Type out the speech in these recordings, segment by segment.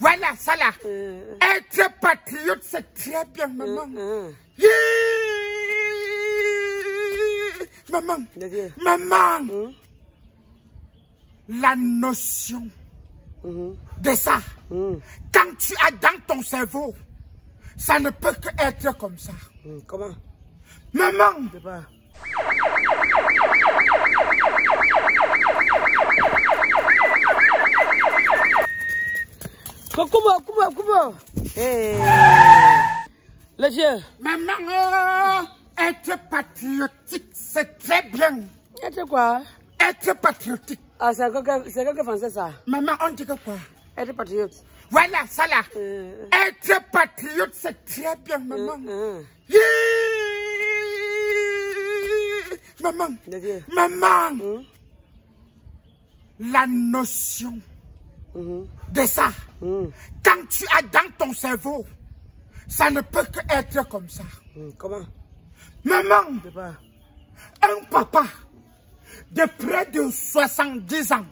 Voilà, ça là. Être patriote, c'est très bien, maman. Maman, maman, la notion de ça, quand tu as dans ton cerveau, ça ne peut que être comme ça. Comment? Maman, Je sais pas. Comment? Hey. Le Dieu. maman, être patriotique, c'est très bien. Être quoi? Être patriotique. Ah, c'est quelqu'un français ça. Maman, on dit que quoi? Être patriote. Voilà, ça là. Être patriote, c'est très bien, maman. Maman, maman, la notion de ça, quand tu as dans ton cerveau, ça ne peut que être comme ça. Comment? Maman, Je sais pas. un papa de près de 70 ans,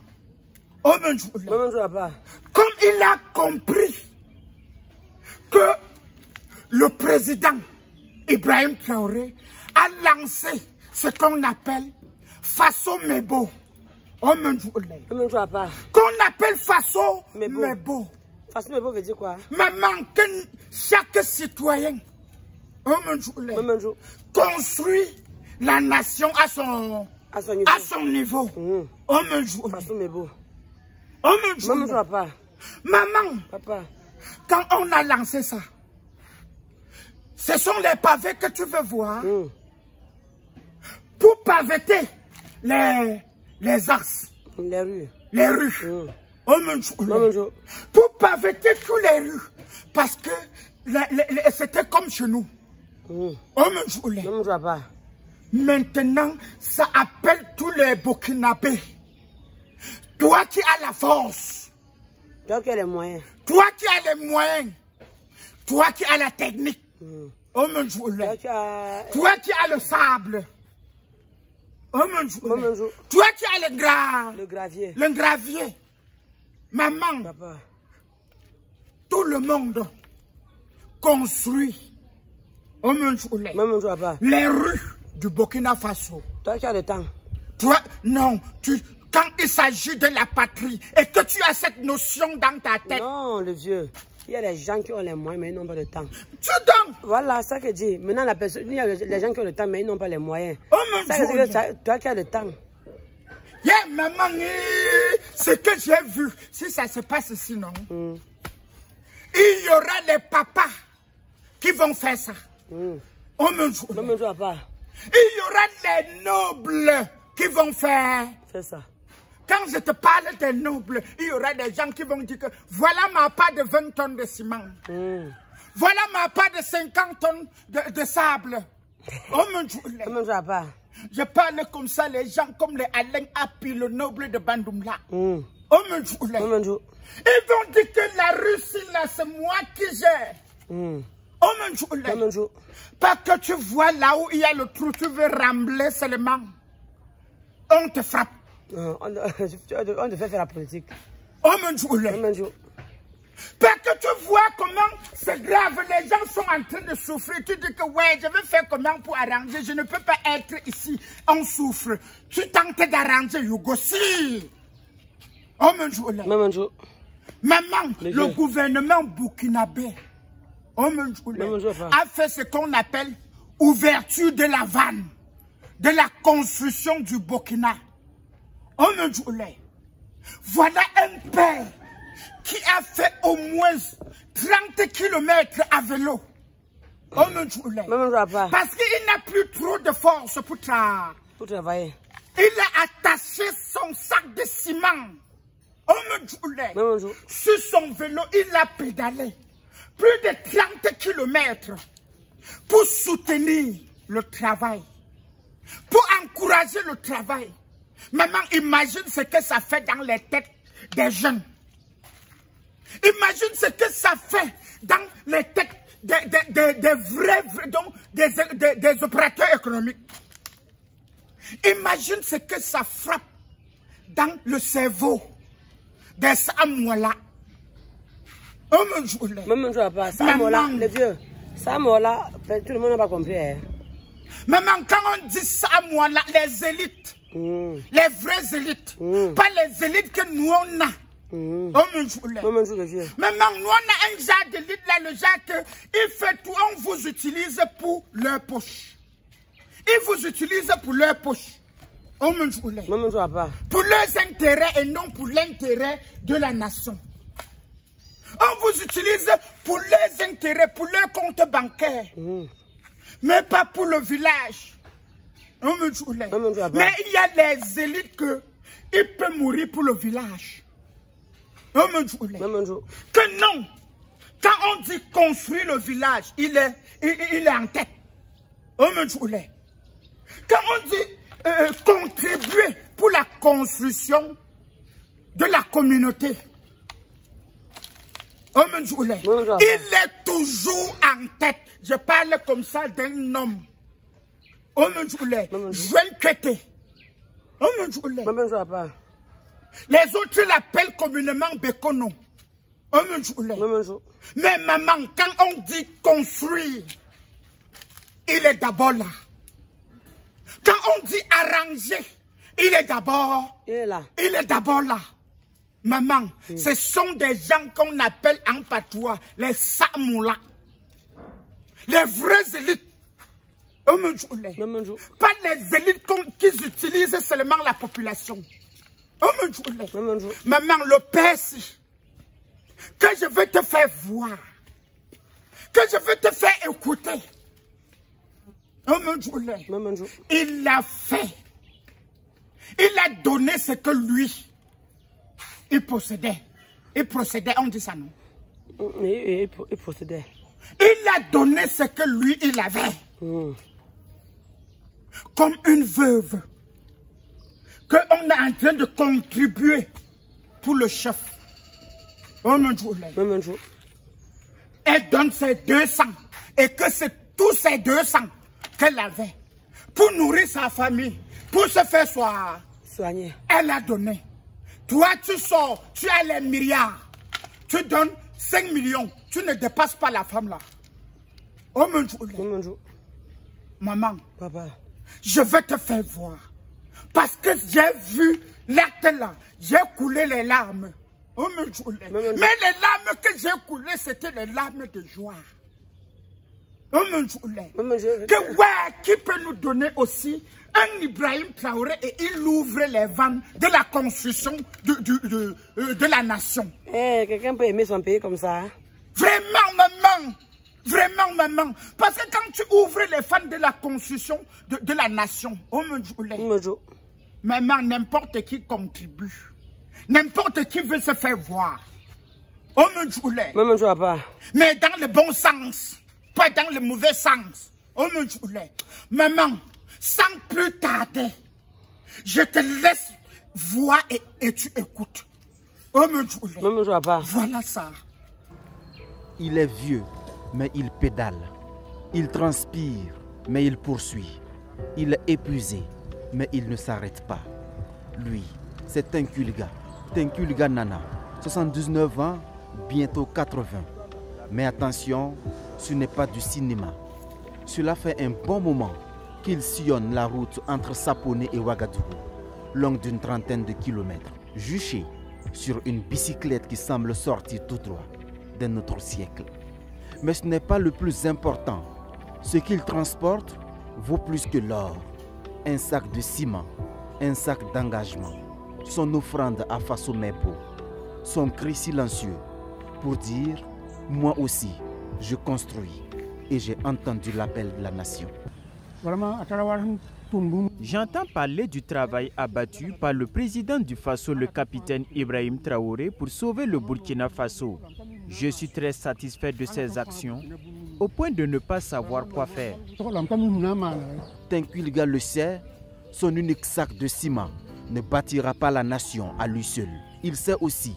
Maman, je sais pas. comme il a compris que le président Ibrahim Traoré a lancé ce qu'on appelle Faso Mebo. Maman, je sais pas. Qu'on appelle Faso Mebo. Faso Mebo veut dire quoi? Maman, que chaque citoyen construit la nation à son niveau. Faso Mebo. Maman, Maman, je sais pas. maman, Papa. quand on a lancé ça, ce sont les pavés que tu veux voir pour paveter les axes, Les rues. les rues. Maman, Pour paveter tous les rues. Parce que c'était comme chez nous. Maman, je sais pas. Maintenant, ça appelle tous les Burkinabés. Toi qui as la force. Toi qui as les moyens. Toi qui as les moyens. Toi qui as la technique. Toi qui as... Toi qui as le sable. Toi qui as le gravier. Le gravier. Maman, Papa. tout le monde construit Maman, je sais pas. les rues du Burkina Faso. Toi qui as le temps. Toi, non, quand il s'agit de la patrie et que tu as cette notion dans ta tête. Non, le vieux. Il y a des gens qui ont les moyens, mais ils n'ont pas le temps. Tu donnes. Voilà, ça que je dis. Maintenant, la personne, il y a les gens qui ont le temps, mais ils n'ont pas les moyens. Ça que c'est toi qui as le temps. Maman, ce que j'ai vu, si ça se passe sinon, il y aura les papas qui vont faire ça. Maman, je sais pas. Il y aura les nobles qui vont faire. C'est ça. Quand je te parle des nobles, il y aura des gens qui vont dire que voilà ma part de 20 tonnes de ciment. Voilà ma part de 50 tonnes de sable. Maman, je sais pas. Je parle comme ça, les gens comme les Alain Api, le noble de Bandoumla. Ils vont dire que la Russie, là, c'est moi qui gère. Parce que tu vois là où il y a le trou, tu veux rembler seulement. On te frappe. On te fait faire la politique. Parce que tu vois comment c'est grave, les gens sont en train de souffrir. Tu dis que ouais, je vais faire comment pour arranger, je ne peux pas être ici, on souffre. Tu tentes d'arranger, Yougossi. Maman, le gouvernement burkinabé a fait ce qu'on appelle ouverture de la vanne, de la construction du Burkina. Voilà un père qui a fait au moins 30 km à vélo. Parce qu'il n'a plus trop de force pour travailler. Il a attaché son sac de ciment. Sur son vélo, il a pédalé plus de 30 km pour soutenir le travail, pour encourager le travail. Maman, imagine ce que ça fait dans les têtes des jeunes. Imagine ce que ça fait dans les têtes des vrais, donc des opérateurs économiques. Imagine ce que ça frappe dans le cerveau des Samoula. Même un jour pas. Ça, là, les vieux. Ça, là, tout le monde n'a pas compris. Hein. Maman, quand on dit ça, moi, là, les élites, les vraies élites, pas les élites que nous on a. Maman, nous on a un genre d'élite là, le genre que il fait tout, on vous utilise pour leur poche. Ils vous utilisent pour leur poche. Pour leurs intérêts et non pour l'intérêt de la nation. On vous utilise pour leurs intérêts, pour leur compte bancaire. Mais pas pour le village. Mais il y a les élites qui peuvent mourir pour le village. Que non. Quand on dit construire le village, il est en tête. Quand on dit contribuer pour la construction de la communauté, il est toujours en tête. Je parle comme ça d'un homme. Les autres l'appellent communément Bekono. Mais maman, quand on dit construire, il est d'abord là. Quand on dit arranger, il est d'abord là. Maman, ce sont des gens qu'on appelle en patois les Samoula. Les vraies élites. Pas les élites qui utilisent seulement la population. Maman, le PSI, que je veux te faire voir, que je veux te faire écouter. Il l'a fait. Il a donné ce que lui, il possédait. Il procédait, on dit ça non? Il possédait. Il a donné ce que lui, il avait. Comme une veuve. Qu'on est en train de contribuer pour le chef. Elle donne ses 200. Et que c'est tous ces 200 qu'elle avait. Pour nourrir sa famille. Pour se faire soigner. Elle a donné. Toi, tu sors, tu as les milliards. Tu donnes 5 millions. Tu ne dépasses pas la femme là. Maman, papa, je vais te faire voir. Parce que j'ai vu l'acte là. J'ai coulé les larmes. Mais les larmes que j'ai coulées, c'était les larmes de joie. Qui peut nous donner aussi un Ibrahim Traoré et il ouvre les vannes de la construction de la nation. Quelqu'un peut aimer son pays comme ça? Vraiment, maman. Vraiment, maman. Parce que quand tu ouvres les fans de la construction de la nation, maman, n'importe qui contribue. N'importe qui veut se faire voir. Mais dans le bon sens. Pas dans le mauvais sens. Maman, sans plus tarder, je te laisse voir et tu écoutes. Voilà ça. Il est vieux, mais il pédale. Il transpire, mais il poursuit. Il est épuisé, mais il ne s'arrête pas. Lui, c'est Tinkulga Nana, 79 ans, bientôt 80. Mais attention, ce n'est pas du cinéma. Cela fait un bon moment qu'il sillonne la route entre Sapone et Ouagadougou, longue d'une trentaine de kilomètres, juché sur une bicyclette qui semble sortir tout droit d'un autre siècle. Mais ce n'est pas le plus important. Ce qu'il transporte vaut plus que l'or. Un sac de ciment, un sac d'engagement, son offrande à Faso Mebo, son cri silencieux pour dire « Moi aussi, je construis et j'ai entendu l'appel de la nation. » J'entends parler du travail abattu par le président du Faso, le capitaine Ibrahim Traoré, pour sauver le Burkina Faso. Je suis très satisfait de ses actions, au point de ne pas savoir quoi faire. Tinkulga le sait, son unique sac de ciment ne bâtira pas la nation à lui seul. Il sait aussi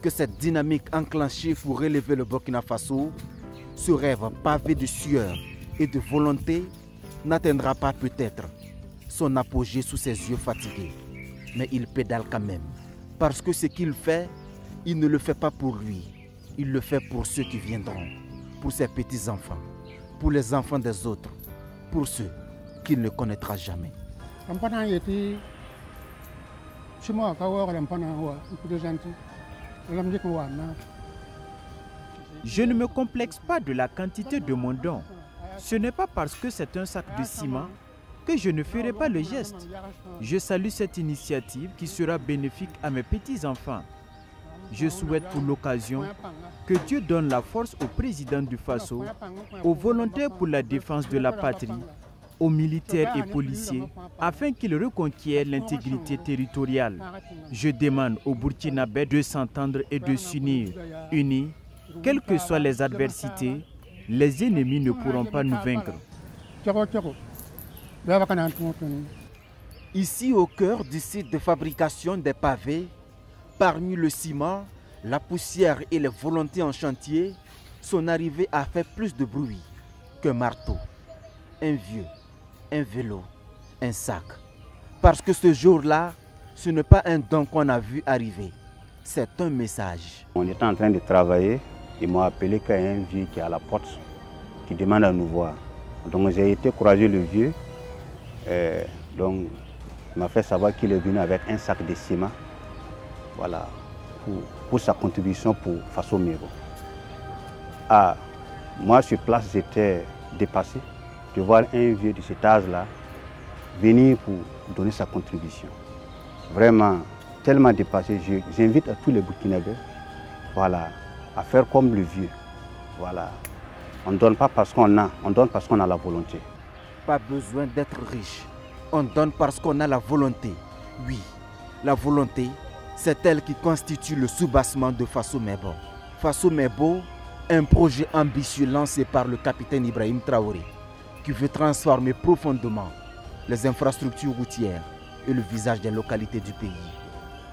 que cette dynamique enclenchée pour relever le Burkina Faso, ce rêve pavé de sueur et de volonté, n'atteindra pas peut-être son apogée sous ses yeux fatigués. Mais il pédale quand même. Parce que ce qu'il fait, il ne le fait pas pour lui, il le fait pour ceux qui viendront, pour ses petits-enfants, pour les enfants des autres, pour ceux qu'il ne connaîtra jamais. Je ne me complexe pas de la quantité de mon don. Ce n'est pas parce que c'est un sac de ciment que je ne ferai pas le geste. Je salue cette initiative qui sera bénéfique à mes petits-enfants. Je souhaite pour l'occasion que Dieu donne la force au président du Faso, aux volontaires pour la défense de la patrie, aux militaires et policiers, afin qu'ils reconquièrent l'intégrité territoriale. Je demande aux Burkinabés de s'entendre et de s'unir. Unis, quelles que soient les adversités, les ennemis ne pourront pas nous vaincre. Ici, au cœur du site de fabrication des pavés, parmi le ciment, la poussière et les volontés en chantier, son arrivée a fait plus de bruit qu'un marteau, un vieux, un vélo, un sac. Parce que ce jour-là, ce n'est pas un don qu'on a vu arriver, c'est un message. On était en train de travailler, ils m'ont appelé qu'il y a un vieux qui est à la porte, qui demande à nous voir. Donc j'ai été courageux le vieux, donc il m'a fait savoir qu'il est venu avec un sac de ciment, voilà, pour sa contribution pour Faso Mebo. Ah, moi sur place j'étais dépassé de voir un vieux de cet âge-là venir pour donner sa contribution. Vraiment, tellement dépassé, j'invite à tous les Burkinabés, voilà, à faire comme le vieux. Voilà. On ne donne pas parce qu'on a, on donne parce qu'on a la volonté. Pas besoin d'être riche, on donne parce qu'on a la volonté. Oui, la volonté, c'est elle qui constitue le soubassement de Faso Mebo. Faso Mebo, un projet ambitieux lancé par le capitaine Ibrahim Traoré, qui veut transformer profondément les infrastructures routières et le visage des localités du pays.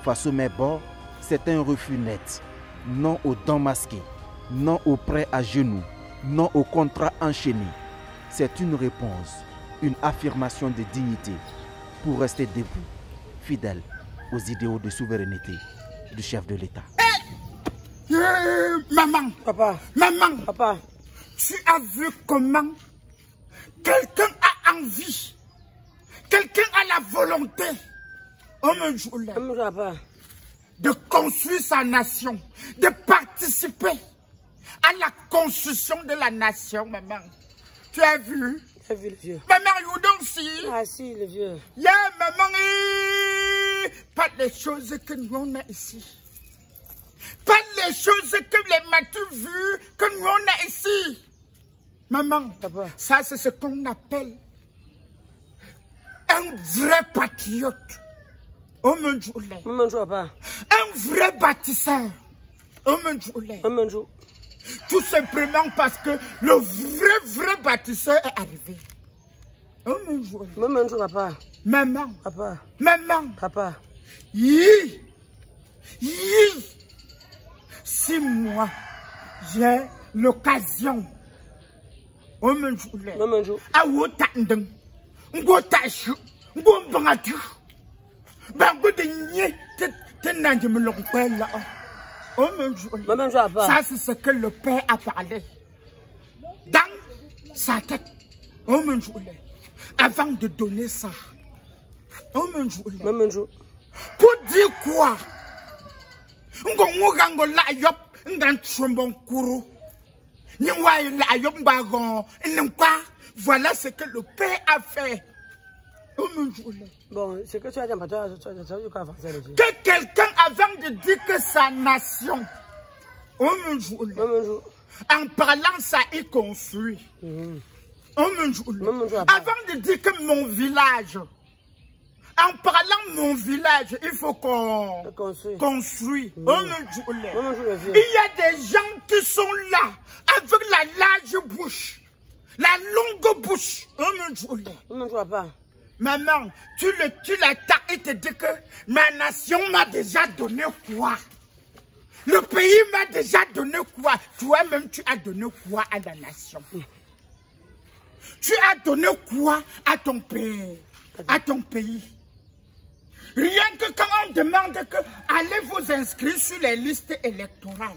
Faso Mebo, c'est un refus net, non aux dents masquées, non aux prêts à genoux, non au contrat enchaîné. C'est une réponse, une affirmation de dignité pour rester debout, fidèle aux idéaux de souveraineté du chef de l'État. Maman, Papa, maman, papa, tu as vu comment quelqu'un a envie, quelqu'un a la volonté, papa, de construire sa nation, de participer à la construction de la nation, maman. Tu as vu? J'ai vu le vieux. Maman, you don't see? Ah si, le vieux. Yeah, maman, pas les choses que nous on a ici. Pas les choses que les matures vues que nous on a ici. Maman, Papa. Ça c'est ce qu'on appelle un vrai patriote. Oh mon Dieu. Maman, papa. Un vrai bâtisseur. Oh mon Dieu. Maman, Tout simplement parce que le vrai bâtisseur est arrivé. Oh mon Dieu. maman, papa. Maman. Papa. Maman. Papa. Yi. Si moi, j'ai l'occasion, oh mon Dieu. Maman, À Wotandeng, Ngotachu, Ngombangatu, Bango de Nye, Tenanjmelongpella. Oh mon Dieu. Maman, papa. Ça, c'est ce que le Père a parlé. Dans sa tête. Oh mon Dieu. Avant de donner ça. Oh mon Dieu. Maman, Pour dire quoi? Ngongo la yop, ngan chombon kuru. Niwa la yop bagon. Voilà ce que le Père a fait. Oh mon Dieu. Bon, c'est que tu as dit, Que quelqu'un avant de dire que sa nation, oh mon Dieu, en parlant ça, il construit. Oh mon Dieu. Avant de dire que mon village, en parlant mon village, il faut qu'on construise. Oh mon Dieu. Il y a des gens qui sont là, avec la large bouche, la longue bouche. Oh mon Dieu. Maman, papa. Maman, tu l'attaques et te dis que ma nation m'a déjà donné quoi? Le pays m'a déjà donné quoi? Toi-même, tu as donné quoi à la nation? Tu as donné quoi à ton pays? À ton pays? Rien que quand on demande que allez vous inscrire sur les listes électorales,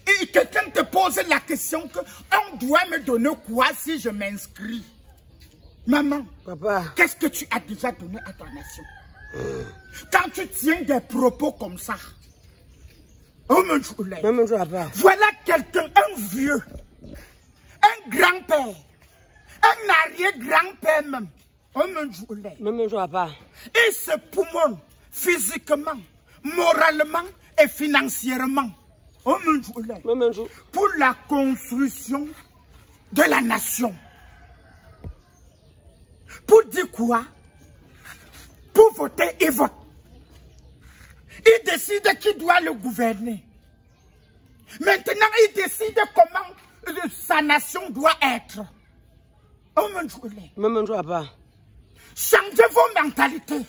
Et quelqu'un te pose la question que on doit me donner quoi si je m'inscris? Maman, papa, qu'est-ce que tu as déjà donné à ta nation? Quand tu tiens des propos comme ça, oh mon Dieu, voilà quelqu'un, un vieux, un grand-père, un arrière-grand-père même. Oh mon Dieu, il se poumonne physiquement, moralement et financièrement. Oh mon Dieu, pour la construction de la nation. Pour dire quoi? Pour voter, il vote. Il décide qui doit le gouverner. Maintenant, il décide comment sa nation doit être. Oh mon Dieu. Changez vos mentalités.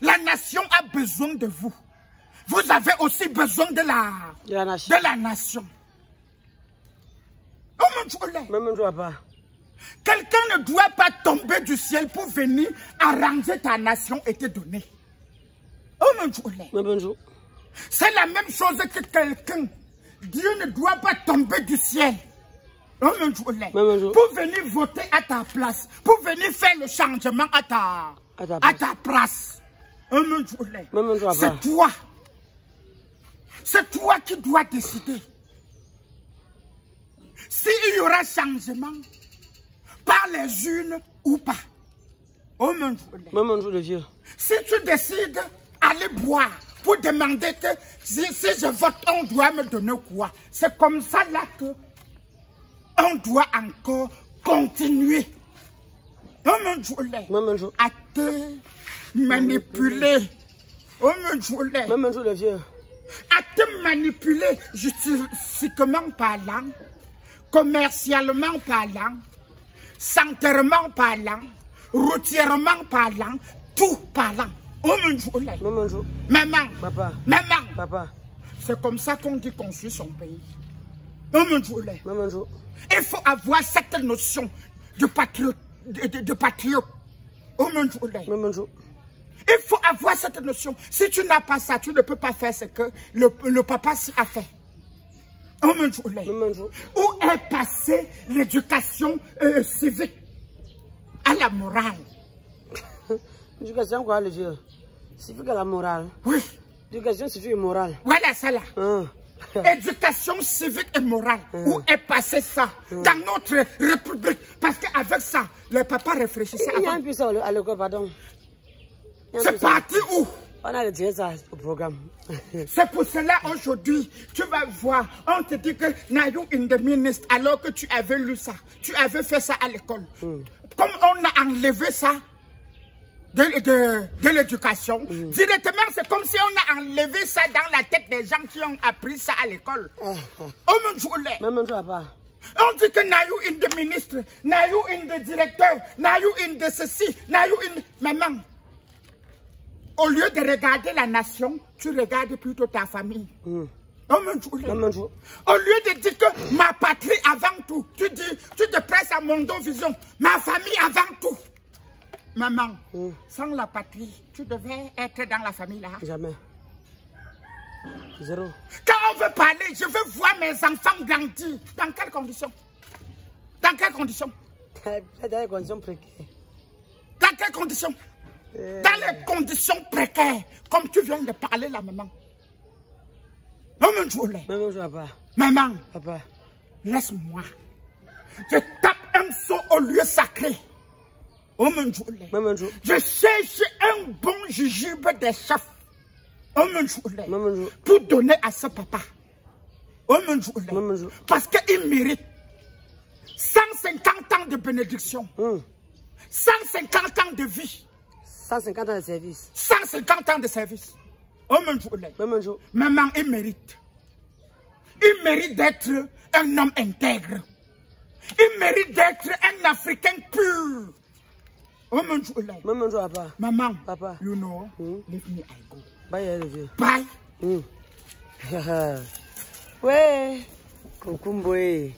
La nation a besoin de vous. Vous avez aussi besoin de la nation. Oh mon Dieu. Quelqu'un ne doit pas tomber du ciel pour venir arranger ta nation et te donner. Oh mon Dieu. C'est la même chose que quelqu'un. Dieu ne doit pas tomber du ciel. Oh mon Dieu. Pour venir voter à ta place. Pour venir faire le changement à ta place. Oh mon Dieu. C'est toi. C'est toi qui dois décider. S'il y aura changement par les unes ou pas. Oh mon Dieu. Si tu décides d'aller boire pour demander que si je vote, on doit me donner quoi? C'est comme ça là que on doit encore continuer. Oh mon Dieu. À te manipuler. Oh mon Dieu. À te manipuler juridiquement parlant, commercialement parlant, sanitairement parlant, routièrement parlant, tout parlant. Oh mon Dieu. Maman, papa. C'est comme ça qu'on dit construire son pays. Oh mon Dieu. Il faut avoir cette notion de patriote. Oh mon Dieu. Il faut avoir cette notion. Si tu n'as pas ça, tu ne peux pas faire ce que le papa a fait. Oh mon Dieu. Où est passée l'éducation civique à la morale? L'éducation quoi, le Dieu? Civique à la morale? Oui. L'éducation civique et morale. Voilà ça là. Éducation civique et morale. Où est passé ça dans notre république? Parce qu'avec ça, le papa réfléchissait. Il y a un peu ça à l'école, pardon. C'est parti où? On a retiré ça au programme. C'est pour cela aujourd'hui, tu vas voir, on te dit que Nayou in the ministre, alors que tu avais lu ça, tu avais fait ça à l'école. Comme on a enlevé ça de l'éducation, directement c'est comme si on a enlevé ça dans la tête des gens qui ont appris ça à l'école. Oh mon Dieu. On dit que Nayou in the ministre, Nayou in the directeur, Nayou in the ceci, Nayou in... Maman. Au lieu de regarder la nation, tu regardes plutôt ta famille. Oh mon Dieu. Au lieu de dire que ma patrie avant tout, tu te presses à mon don vision, ma famille avant tout. Maman, sans la patrie, tu devais être dans la famille là. Jamais. Zéro. Quand on veut parler, je veux voir mes enfants grandir. Dans quelles conditions? Dans quelles conditions? Dans les conditions précaires. Dans quelles conditions? Dans les conditions précaires, comme tu viens de parler là, maman. Maman, papa. Laisse-moi. Je tape un saut au lieu sacré. Oh mon Dieu. Je cherche un bon jujube des chefs. Oh mon Dieu. Pour donner à ce papa. Oh mon Dieu. Parce qu'il mérite 150 ans de bénédiction. 150 ans de vie. 150 ans de service. 150 ans de service. Oh mon Dieu. Maman, il mérite. Il mérite d'être un homme intègre. Il mérite d'être un Africain pur. Oh mon Dieu. Papa. Maman, papa. You know, leave me, I go. Bye, Dieu. Bye. Ouais. Kokumboé.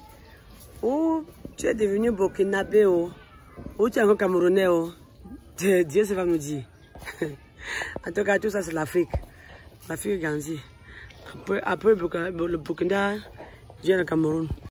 Où tu es devenu burkinabé, où tu es un Camerounais, Dieu ça va nous dire. En tout cas, tout ça c'est l'Afrique. L'Afrique grandit. Après le Burkina vient le Cameroun.